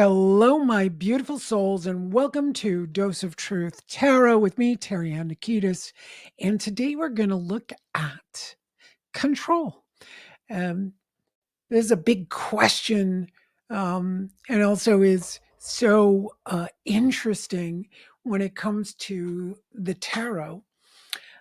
Hello, my beautiful souls, and welcome to Dose of Truth Tarot with me, Terry Ann Nikitas. And today we're going to look at control. Um, this is a big question, and also is so interesting when it comes to the tarot.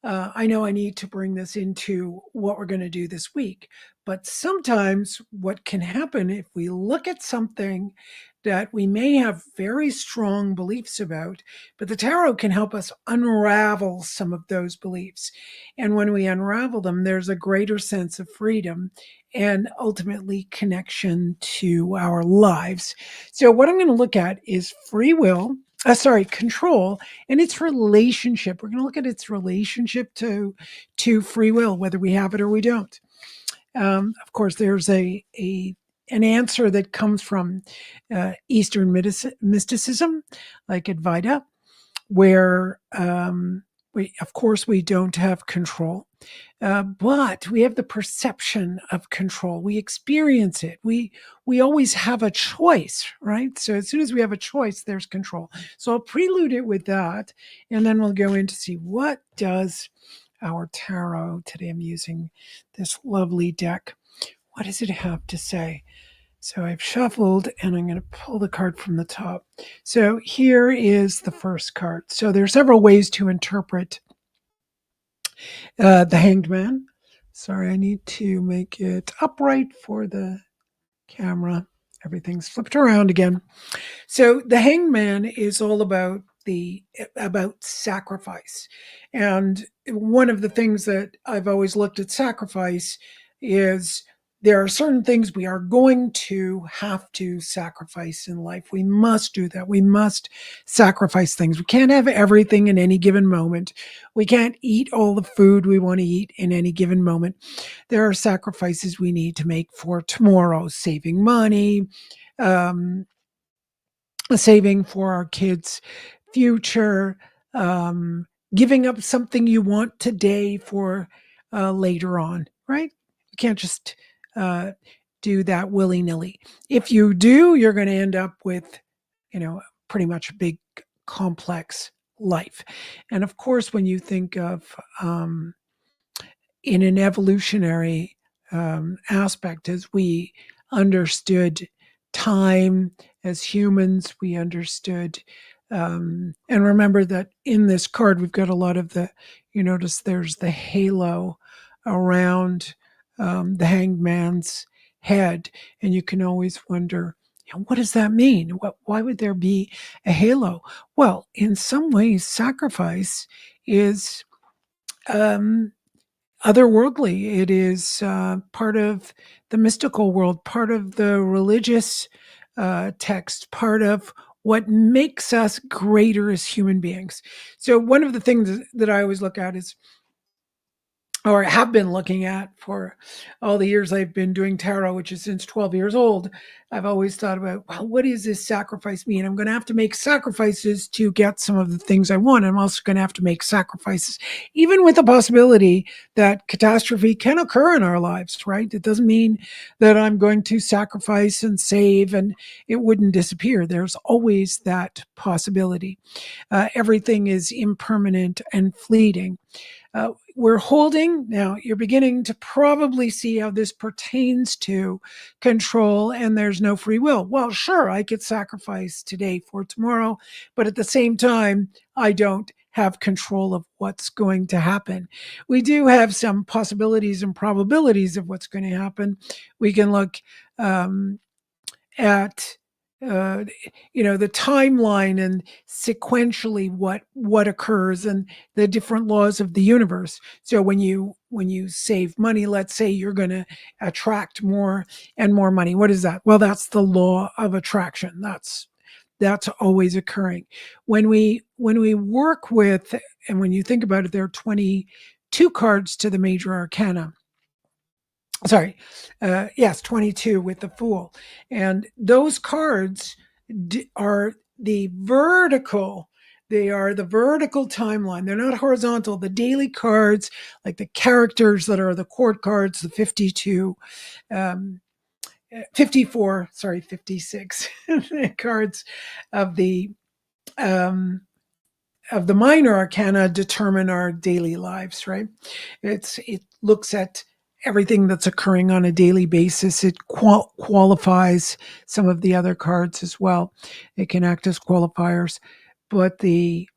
I know I need to bring this into what we're going to do this week, but sometimes what can happen if we look at something that we may have very strong beliefs about, but the tarot can help us unravel some of those beliefs. And when we unravel them, there's a greater sense of freedom and ultimately connection to our lives. So, what I'm going to look at is free will. Control and its relationship. We're going to look at its relationship to free will, whether we have it or we don't. Of course, there's a an answer that comes from Eastern mysticism, like Advaita, where of course, we don't have control, but we have the perception of control. We experience it. We always have a choice, right? So as soon as we have a choice, there's control. So I'll prelude it with that, and then we'll go in to see what does our tarot today. I'm using this lovely deck. What does it have to say? So I've shuffled and I'm going to pull the card from the top. So here is the first card. So there are several ways to interpret the Hanged Man. Sorry, I need to make it upright for the camera. Everything's flipped around again. So the Hanged Man is all about sacrifice. And one of the things that I've always looked at sacrifice is there are certain things we are going to have to sacrifice in life. We must do that. We must sacrifice things. We can't have everything in any given moment. We can't eat all the food we want to eat in any given moment. There are sacrifices we need to make for tomorrow, saving money, um, saving for our kids' future, um, giving up something you want today for later on, right? You can't just uh, do that willy nilly. If you do, you're going to end up with, pretty much a big complex life. And of course, when you think of in an evolutionary aspect, as we understood time as humans, we understood. And remember that in this card, we've got a lot of you notice there's the halo around the hanged man's head. And you can always wonder, what does that mean? Why would there be a halo? Well, in some ways, sacrifice is um, otherworldly. It is part of the mystical world, part of the religious text, part of what makes us greater as human beings. So, one of the things that I always look at is, or have been looking at for all the years I've been doing tarot, which is since 12 years old, I've always thought about, well, what does this sacrifice mean? I'm going to have to make sacrifices to get some of the things I want. I'm also going to have to make sacrifices, even with the possibility that catastrophe can occur in our lives, right? It doesn't mean that I'm going to sacrifice and save and it wouldn't disappear. There's always that possibility. Everything is impermanent and fleeting. We're holding now, you're beginning to probably see how this pertains to control, and there's no free will. Well, sure, I could sacrifice today for tomorrow, but at the same time, I don't have control of what's going to happen. We do have some possibilities and probabilities of what's going to happen. We can look at uh, the timeline and sequentially what occurs and the different laws of the universe. So when you save money, let's say you're going to attract more and more money. What is that? Well, that's the law of attraction. That's That's always occurring. When we work with, and when you think about it, there are 22 cards to the major arcana. Sorry, yes, 22 with the Fool. And those cards are the vertical. They are the vertical timeline. They're not horizontal. The daily cards, like the characters that are the court cards, the 52, um, 54, sorry, 56 cards of the um, minor arcana determine our daily lives, right? It looks at everything that's occurring on a daily basis. It qualifies some of the other cards as well. It can act as qualifiers, but the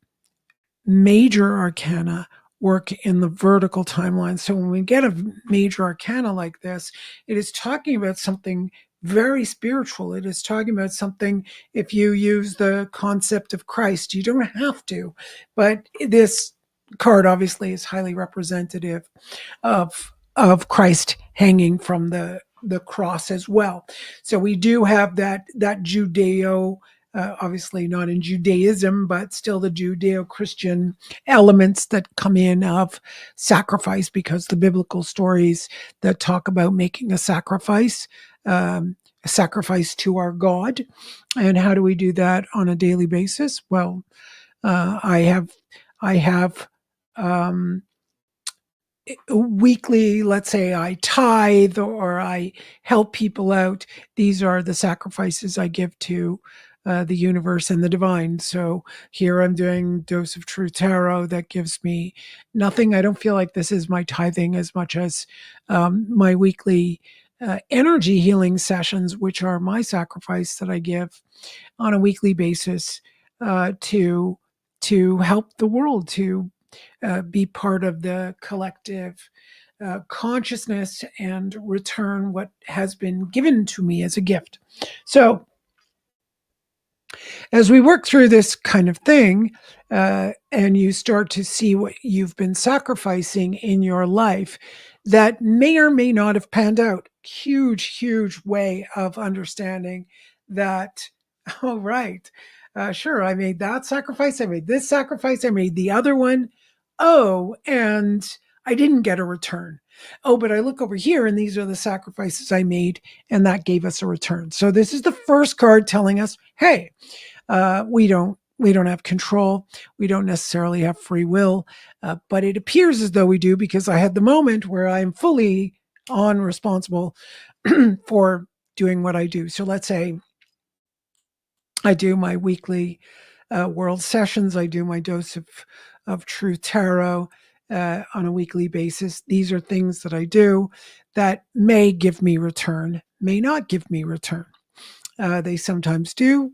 major arcana work in the vertical timeline. So when we get a major arcana like this, it is talking about something very spiritual. It is talking about something, if you use the concept of Christ, you don't have to, but this card obviously is highly representative of Christ hanging from the cross as well. So we do have that Judeo, obviously not in Judaism, but still the Judeo-Christian elements that come in of sacrifice, because the biblical stories that talk about making a sacrifice to our God. And how do we do that on a daily basis? Well, I have um, weekly, let's say I tithe or I help people out. These are the sacrifices I give to the universe and the divine. So here I'm doing Dose of True Tarot that gives me nothing. I don't feel like this is my tithing as much as my weekly energy healing sessions, which are my sacrifice that I give on a weekly basis to help the world, to be part of the collective consciousness and return what has been given to me as a gift. So, as we work through this kind of thing, and you start to see what you've been sacrificing in your life that may or may not have panned out, huge way of understanding that, oh, right, sure, I made that sacrifice, I made this sacrifice, I made the other one. Oh, and I didn't get a return. Oh, but I look over here and these are the sacrifices I made, and that gave us a return. So this is the first card telling us, hey, we don't have control. We don't necessarily have free will, but it appears as though we do, because I had the moment where I'm fully on responsible for doing what I do. So let's say I do my weekly world sessions. I do my dose of true tarot on a weekly basis. These are things that I do that may give me return, may not give me return. They sometimes do,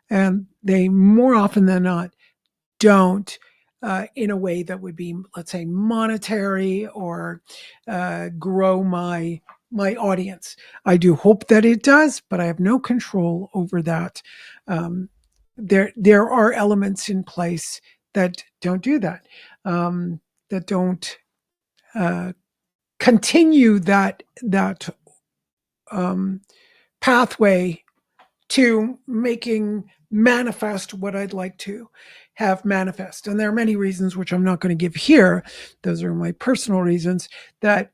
and they more often than not don't, in a way that would be, let's say, monetary or grow my audience. I do hope that it does, but I have no control over that. Um, there are elements in place that don't do that, that don't uh, continue that um, pathway to making manifest what I'd like to have manifest. And there are many reasons, which I'm not going to give here. Those are my personal reasons that,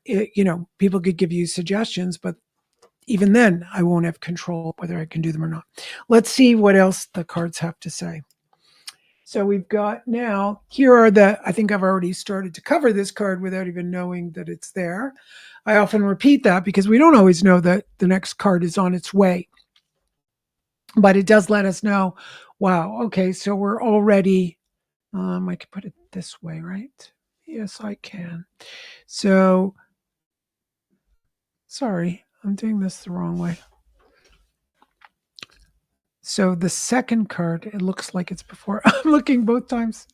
people could give you suggestions, but even then I won't have control whether I can do them or not. Let's see what else the cards have to say. So we've got now, here are I think I've already started to cover this card without even knowing that it's there. I often repeat that because we don't always know that the next card is on its way, but it does let us know, wow, okay, so we're already, I can put it this way, right? Yes, I can. So, sorry, I'm doing this the wrong way. So the second card, it looks like it's before. I'm looking both times.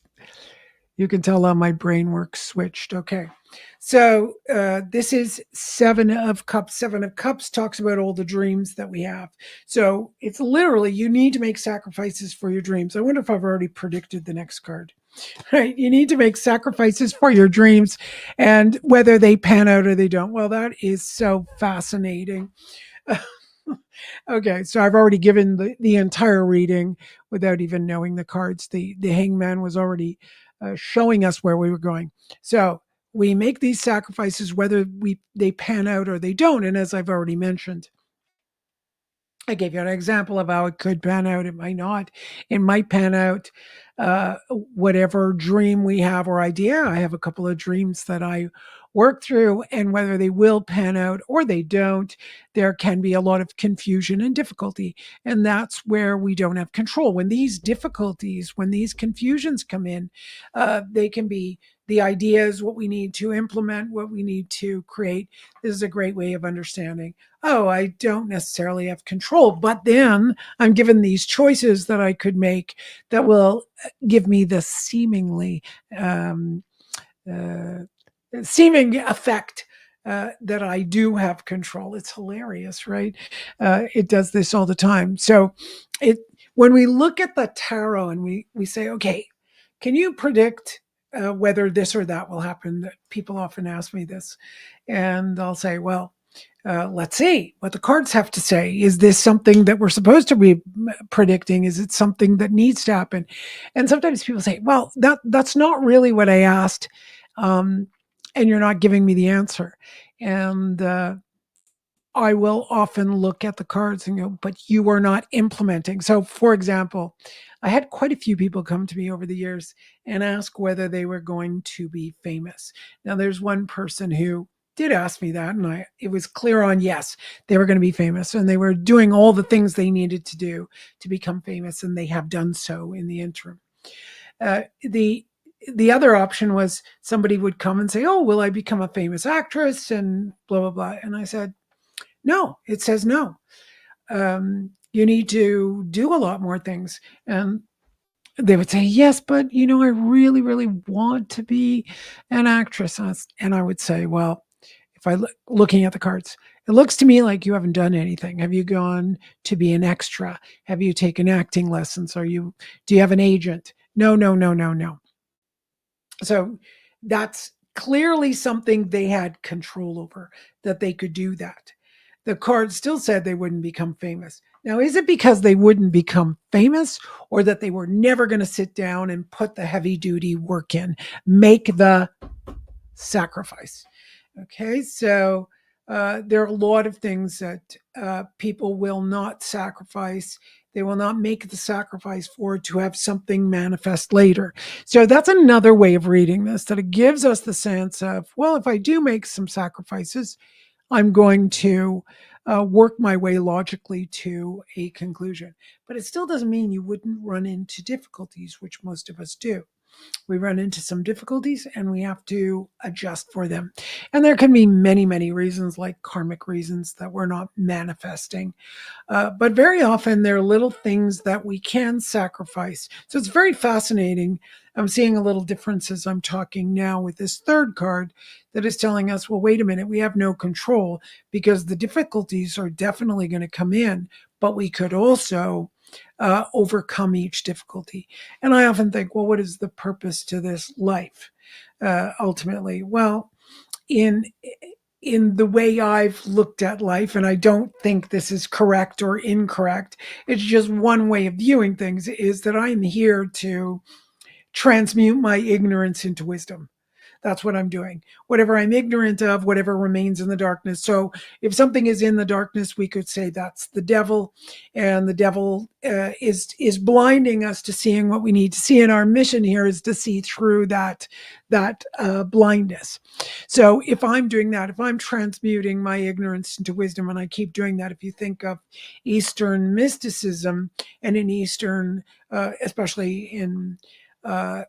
You can tell how my brain works switched. Okay. So this is Seven of Cups. Seven of Cups talks about all the dreams that we have. So it's literally, you need to make sacrifices for your dreams. I wonder if I've already predicted the next card. Right? You need to make sacrifices for your dreams, and whether they pan out or they don't. Well, that is so fascinating. Okay, so I've already given the entire reading without even knowing the cards. The hangman was already showing us where we were going. So we make these sacrifices whether we they pan out or they don't. And as I've already mentioned, I gave you an example of how it could pan out. It might not. It might pan out whatever dream we have or idea. I have a couple of dreams that I work through, and whether they will pan out or they don't, there can be a lot of confusion and difficulty. And that's where we don't have control. When these difficulties, when these confusions come in, they can be the ideas, what we need to implement, what we need to create. This is a great way of understanding, oh, I don't necessarily have control, but then I'm given these choices that I could make that will give me the um, uh, seeming effect that I do have control. It's hilarious, right? It does this all the time. So, it when we look at the tarot and we say, okay, can you predict whether this or that will happen? That people often ask me this, and I'll say, well, let's see what the cards have to say. Is this something that we're supposed to be predicting? Is it something that needs to happen? And sometimes people say, "Well, that's not really what I asked, um, and you're not giving me the answer." And I will often look at the cards and go, "But you are not implementing." So, for example, I had quite a few people come to me over the years and ask whether they were going to be famous. Now, there's one person who did ask me that, and I it was clear on yes, they were going to be famous, and they were doing all the things they needed to do to become famous, and they have done so in the interim. The other option was somebody would come and say, "Oh, will I become a famous actress?" and blah blah blah. And I said, no, it says no. You need to do a lot more things. And they would say, yes, but I really, really want to be an actress. And I would say, well, if I look looking at the cards, it looks to me like you haven't done anything. Have you gone to be an extra? Have you taken acting lessons? Do you have an agent? No, no, no, no, no. So that's clearly something they had control over, that they could do that. The card still said they wouldn't become famous. Now, is it because they wouldn't become famous or that they were never going to sit down and put the heavy duty work in, make the sacrifice? Okay, so there are a lot of things that people will not sacrifice. They will not make the sacrifice for to have something manifest later. So that's another way of reading this, that it gives us the sense of, well, if I do make some sacrifices, I'm going to work my way logically to a conclusion. But it still doesn't mean you wouldn't run into difficulties, which most of us do. We run into some difficulties and we have to adjust for them. And there can be many, many reasons, like karmic reasons, that we're not manifesting, but very often there are little things that we can sacrifice. So it's very fascinating. I'm seeing a little difference as I'm talking now with this third card that is telling us, well, wait a minute, we have no control because the difficulties are definitely going to come in, but we could also overcome each difficulty. And I often think, well, what is the purpose to this life ultimately? Well, in in the way I've looked at life, and I don't think this is correct or incorrect. It's just one way of viewing things, is that I'm here to transmute my ignorance into wisdom. That's what I'm doing. Whatever I'm ignorant of, whatever remains in the darkness. So if something is in the darkness, we could say that's the devil, and the devil is blinding us to seeing what we need to see. And our mission here is to see through that blindness. So if I'm doing that, if I'm transmuting my ignorance into wisdom, and I keep doing that, if you think of Eastern mysticism and in Eastern, especially in uh,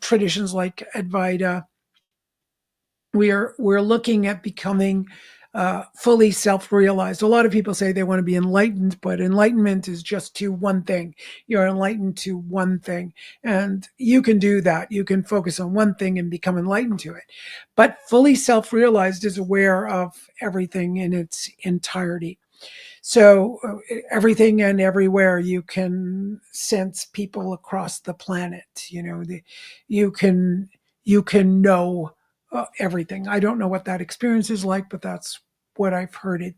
traditions like Advaita, we're looking at becoming fully self-realized. A lot of people say they want to be enlightened, but enlightenment is just to one thing. You're enlightened to one thing, and you can do that. You can focus on one thing and become enlightened to it. But fully self-realized is aware of everything in its entirety. So everything and everywhere, you can sense people across the planet. You can you can know everything. I don't know what that experience is like, but that's what I've heard it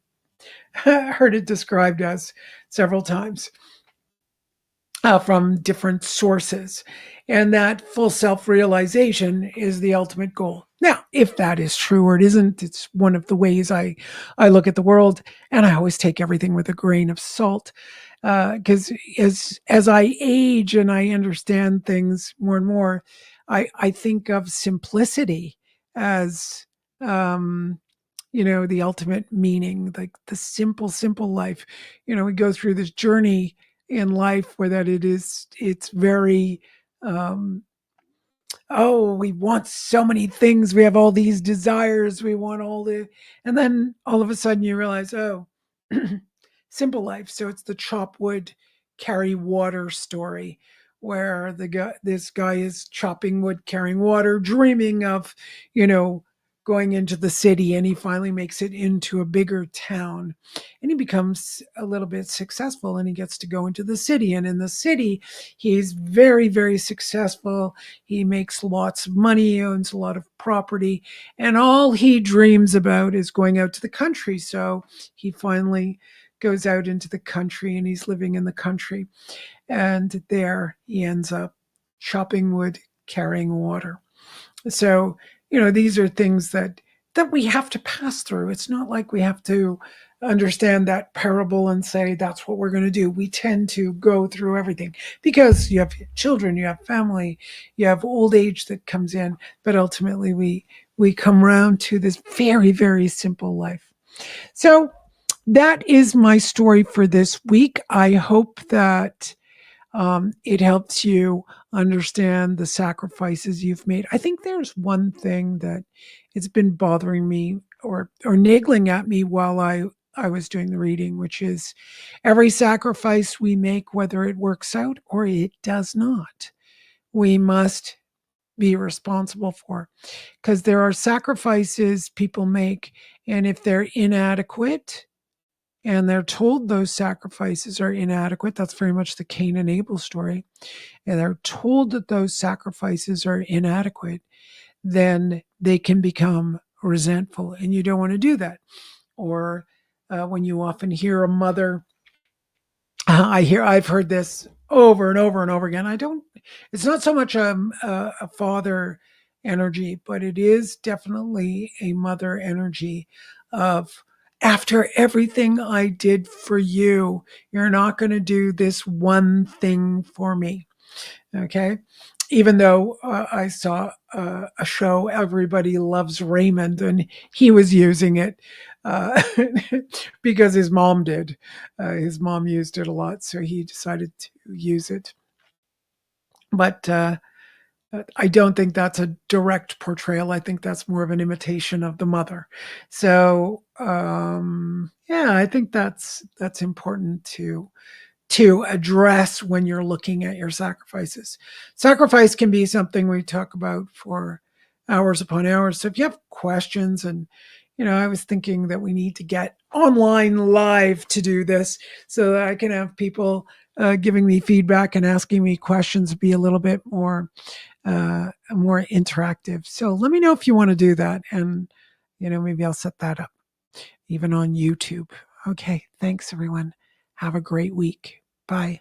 heard it described as several times from different sources. And that full self realization is the ultimate goal. Now, if that is true or it isn't, it's one of the ways I look at the world, and I always take everything with a grain of salt. Because as I age and I understand things more and more, I think of simplicity as um, the ultimate meaning, like the simple life. We go through this journey in life where that it's very um oh, we want so many things, we have all these desires, we want all the, and then all of a sudden you realize, oh, simple life. So it's the chop wood, carry water story, where this guy is chopping wood, carrying water, dreaming of, you know, going into the city, and he finally makes it into a bigger town, and he becomes a little bit successful, and he gets to go into the city, and in the city he's very, very successful. He makes lots of money, he owns a lot of property, and all he dreams about is going out to the country. So he finally goes out into the country, and he's living in the country. And there he ends up chopping wood, carrying water. So, these are things that we have to pass through. It's not like we have to understand that parable and say that's what we're going to do. We tend to go through everything because you have children, you have family, you have old age that comes in, but ultimately we come around to this very, very simple life. So that is my story for this week. I hope that it helps you understand the sacrifices you've made. I think there's one thing that it's been bothering me or niggling at me while I was doing the reading, which is every sacrifice we make, whether it works out or it does not, we must be responsible for, because there are sacrifices people make, and if they're inadequate and they're told those sacrifices are inadequate, that's very much the Cain and Abel story, and they're told that those sacrifices are inadequate, then they can become resentful, and you don't want to do that. Or when you often hear a mother, I've heard this over and over and over again. I don't. It's not so much a father energy, but it is definitely a mother energy of, after everything I did for you, you're not going to do this one thing for me. Okay. Even though I saw a show, Everybody Loves Raymond, and he was using it uh, because his mom did. His mom used it a lot, so he decided to use it. But I don't think that's a direct portrayal. I think that's more of an imitation of the mother. So yeah, I think that's important to address when you're looking at your sacrifices. Sacrifice can be something we talk about for hours upon hours. So if you have questions, and I was thinking that we need to get online live to do this so that I can have people giving me feedback and asking me questions, be a little bit more interactive. So let me know if you want to do that, and maybe I'll set that up even on YouTube. Okay, thanks everyone. Have a great week. Bye.